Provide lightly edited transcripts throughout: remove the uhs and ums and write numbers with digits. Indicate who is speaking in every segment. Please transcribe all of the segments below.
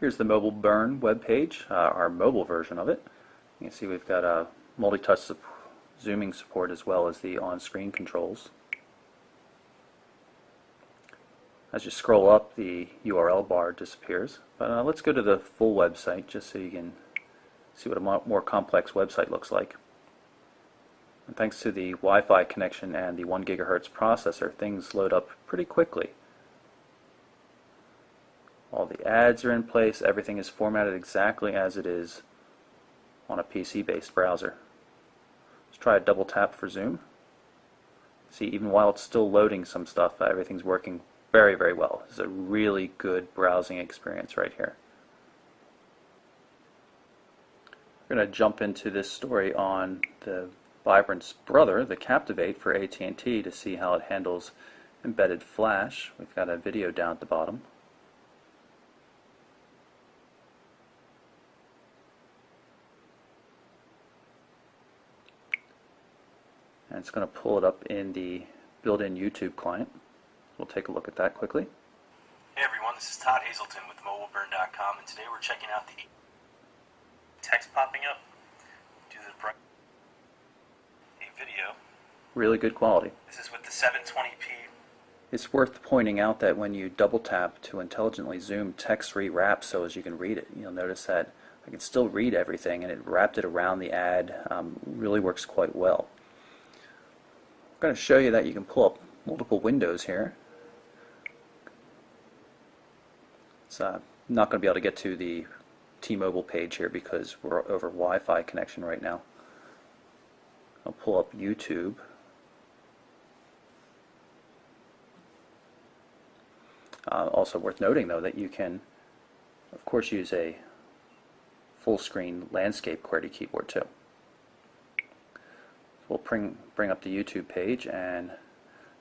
Speaker 1: Here's the Mobile Burn web page, our mobile version of it. You can see we've got a multi-touch zooming support as well as the on-screen controls. As you scroll up, the URL bar disappears. But let's go to the full website just so you can see what a more complex website looks like. And thanks to the Wi-Fi connection and the 1 GHz processor, things load up pretty quickly. All the ads are in place, everything is formatted exactly as it is on a PC-based browser. Let's try a double tap for zoom. See, even while it's still loading some stuff, everything's working very, very well. It's a really good browsing experience right here. We're going to jump into this story on the Vibrant's brother, the Captivate for AT&T, to see how it handles embedded flash. We've got a video down at the bottom. And it's going to pull it up in the built-in YouTube client. We'll take a look at that quickly.
Speaker 2: Hey everyone, this is Todd Hazelton with MobileBurn.com, and today we're checking out the text popping up due to the video.
Speaker 1: Really good quality.
Speaker 2: This is with the 720p.
Speaker 1: It's worth pointing out that when you double tap to intelligently zoom, text rewraps so as you can read it. You'll notice that I can still read everything, and it wrapped it around the ad. Really works quite well. I'm going to show you that you can pull up multiple windows here. It's not going to be able to get to the T-Mobile page here because we're over Wi-Fi connection right now. I'll pull up YouTube. Also worth noting though that you can of course use a full screen landscape QWERTY keyboard too. We'll bring up the YouTube page, and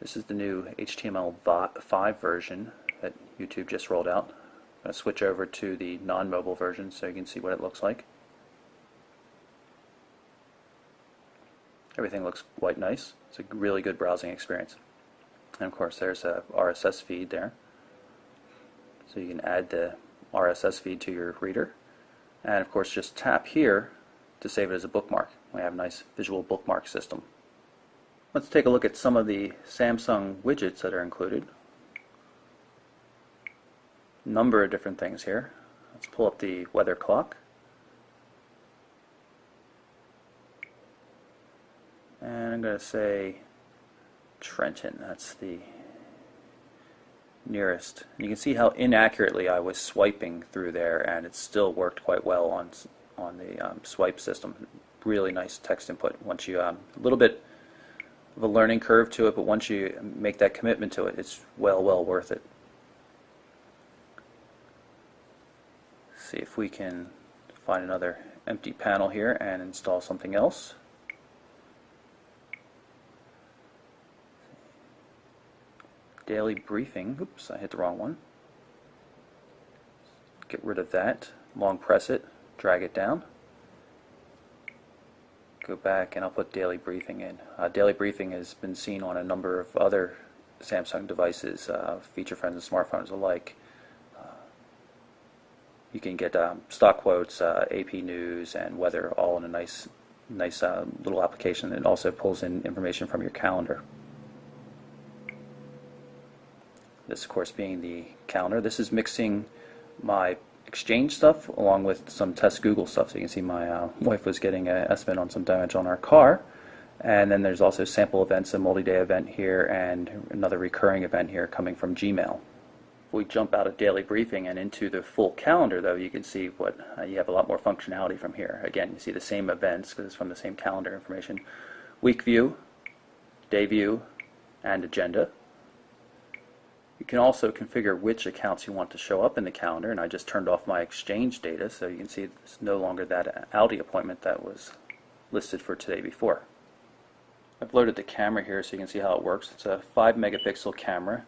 Speaker 1: this is the new HTML5 version that YouTube just rolled out. I'm going to switch over to the non-mobile version so you can see what it looks like. Everything looks quite nice. It's a really good browsing experience. And of course there's a RSS feed there. So you can add the RSS feed to your reader. And of course just tap here to save it as a bookmark. We have a nice visual bookmark system. Let's take a look at some of the Samsung widgets that are included. Number of different things here. Let's pull up the weather clock. And I'm going to say Trenton. That's the nearest. And you can see how inaccurately I was swiping through there, and it still worked quite well on the swipe system. Really nice text input. Once you a little bit of a learning curve to it, but once you make that commitment to it, it's well worth it. See if we can find another empty panel here and install something else. Daily briefing. Oops, I hit the wrong one. Get rid of that. Long press it, drag it down. Go back and I'll put daily briefing in. Daily briefing has been seen on a number of other Samsung devices, feature phones and smartphones alike. You can get stock quotes, AP News, and weather all in a nice little application. It also pulls in information from your calendar. This, of course, being the calendar. This is mixing my Exchange stuff along with some test Google stuff. So you can see my wife was getting an estimate on some damage on our car. And then there's also sample events, a multi-day event here, and another recurring event here coming from Gmail. If we jump out of daily briefing and into the full calendar, though, you can see what you have a lot more functionality from here. Again, you see the same events because it's from the same calendar information. Week view, day view, and agenda. You can also configure which accounts you want to show up in the calendar, and I just turned off my Exchange data, so you can see it's no longer that Audi appointment that was listed for today before. I've loaded the camera here so you can see how it works. It's a 5-megapixel camera.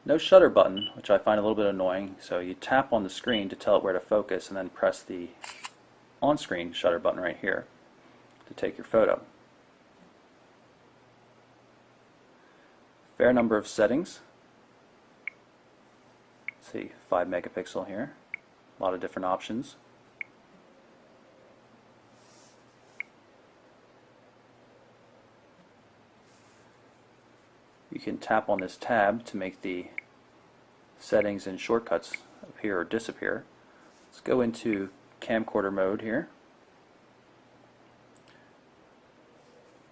Speaker 1: No shutter button, which I find a little bit annoying, so you tap on the screen to tell it where to focus and then press the on-screen shutter button right here to take your photo. Fair number of settings. See, 5 megapixel here. A lot of different options. You can tap on this tab to make the settings and shortcuts appear or disappear. Let's go into camcorder mode here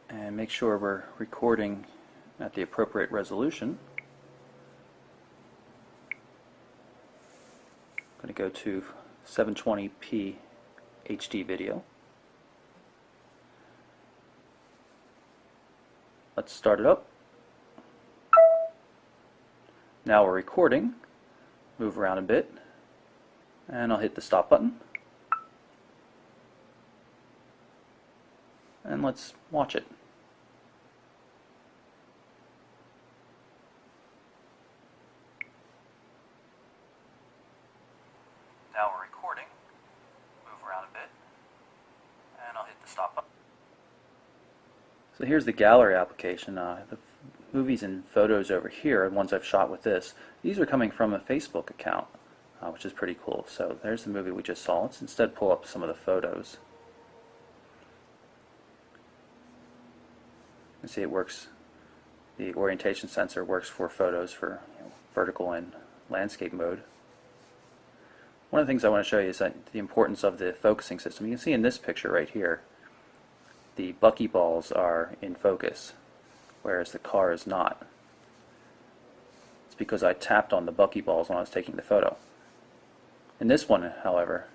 Speaker 1: and make sure we're recording at the appropriate resolution. I'm going to go to 720p HD video. Let's start it up. Now we're recording. Move around a bit, and I'll hit the stop button. And let's watch it. Now we're recording. Move around a bit, and I'll hit the stop button. So here's the gallery application. The movies and photos over here, the ones I've shot with this, these are coming from a Facebook account, which is pretty cool. So there's the movie we just saw. Let's instead pull up some of the photos. You see it works, the orientation sensor works for photos for vertical and landscape mode. One of the things I want to show you is that the importance of the focusing system. You can see in this picture right here, the buckyballs are in focus, whereas the car is not. It's because I tapped on the buckyballs when I was taking the photo. In this one, however,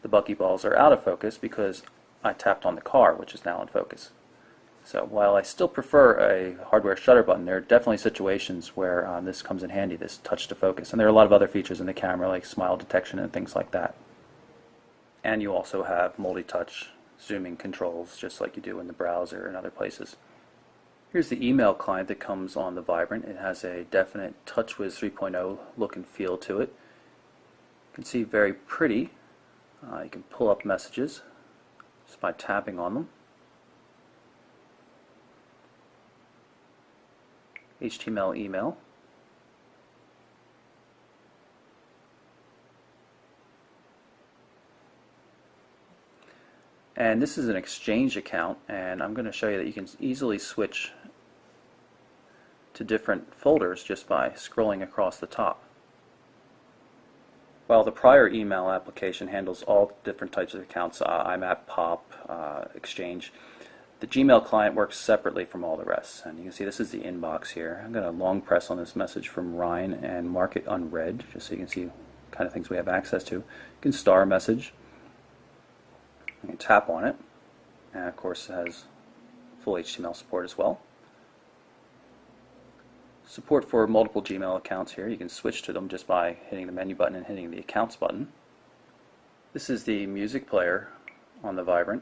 Speaker 1: the buckyballs are out of focus because I tapped on the car, which is now in focus. So while I still prefer a hardware shutter button, there are definitely situations where this comes in handy, this touch to focus. And there are a lot of other features in the camera like smile detection and things like that. And you also have multi-touch zooming controls just like you do in the browser and other places. Here's the email client that comes on the Vibrant. It has a definite TouchWiz 3.0 look and feel to it. You can see very pretty. You can pull up messages just by tapping on them. HTML email. And this is an Exchange account, and I'm going to show you that you can easily switch to different folders just by scrolling across the top. While the prior email application handles all different types of accounts, IMAP, POP, Exchange, the Gmail client works separately from all the rest. And you can see this is the inbox here. I'm going to long press on this message from Ryan and mark it unread, just so you can see what kind of things we have access to. You can star message. You can tap on it, and of course it has full HTML support as well. Support for multiple Gmail accounts here. You can switch to them just by hitting the menu button and hitting the Accounts button. This is the music player on the Vibrant.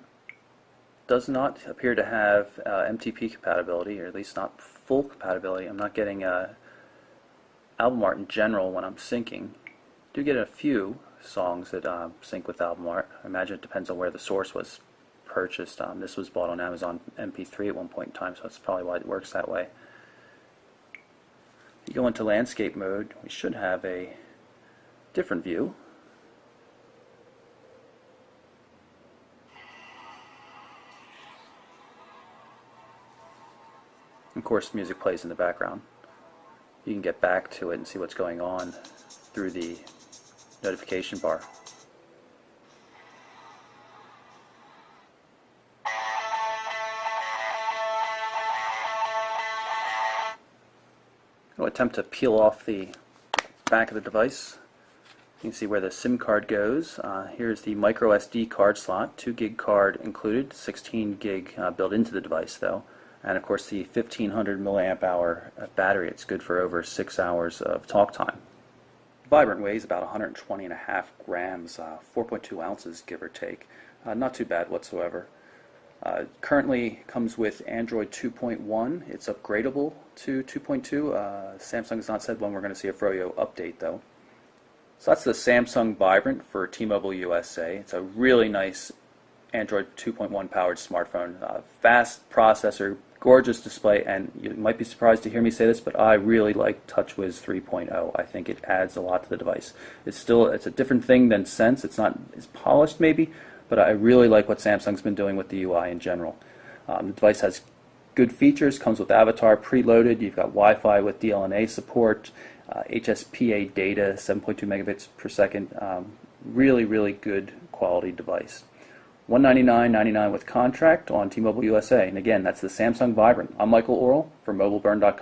Speaker 1: Does not appear to have MTP compatibility, or at least not full compatibility. I'm not getting album art in general when I'm syncing. Do get a few songs that sync with album art. I imagine it depends on where the source was purchased. This was bought on Amazon MP3 at one point in time, so that's probably why it works that way. If you go into landscape mode, we should have a different view. Of course, music plays in the background. You can get back to it and see what's going on through the notification bar. I'll attempt to peel off the back of the device. You can see where the SIM card goes. Here's the micro SD card slot, 2 gig card included, 16 gig built into the device though. And of course the 1500 milliamp hour battery. It's good for over 6 hours of talk time. Vibrant weighs about 120.5 grams, 4.2 ounces give or take. Not too bad whatsoever. Currently comes with Android 2.1. It's upgradable to 2.2. Samsung has not said when we're going to see a Froyo update though. So that's the Samsung Vibrant for T-Mobile USA. It's a really nice Android 2.1 powered smartphone. Fast processor, gorgeous display, and you might be surprised to hear me say this, but I really like TouchWiz 3.0. I think it adds a lot to the device. It's a different thing than Sense. It's not as polished maybe, but I really like what Samsung's been doing with the UI in general. The device has good features, comes with Avatar preloaded. You've got Wi-Fi with DLNA support, HSPA data, 7.2 megabits per second. Really, really good quality device. $199.99 with contract on T-Mobile USA. And again, that's the Samsung Vibrant. I'm Michael Orl for MobileBurn.com.